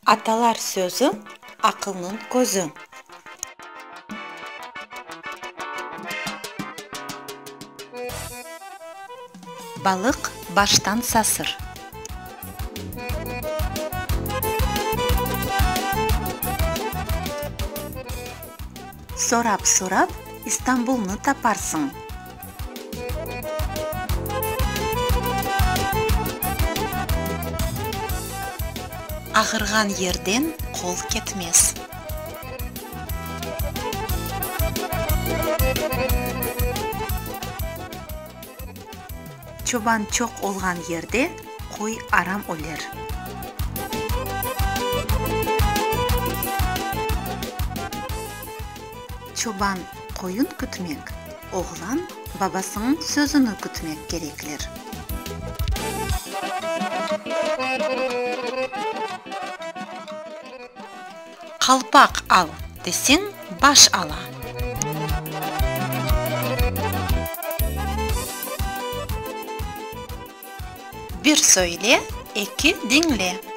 Аталар сөзі ақылның көзі. Балық баштан сасыр. Сорап-сорап Истанбулны тапарсың. Ағырған ерден қол кетмес. Чобан чоқ олған ерде қой арам өлер. Чобан қойын күтмек, оғлан бабасының сөзіні күтмек кереклер. Қалпақ ал десең баш ала. Bir söyle, iki dinle.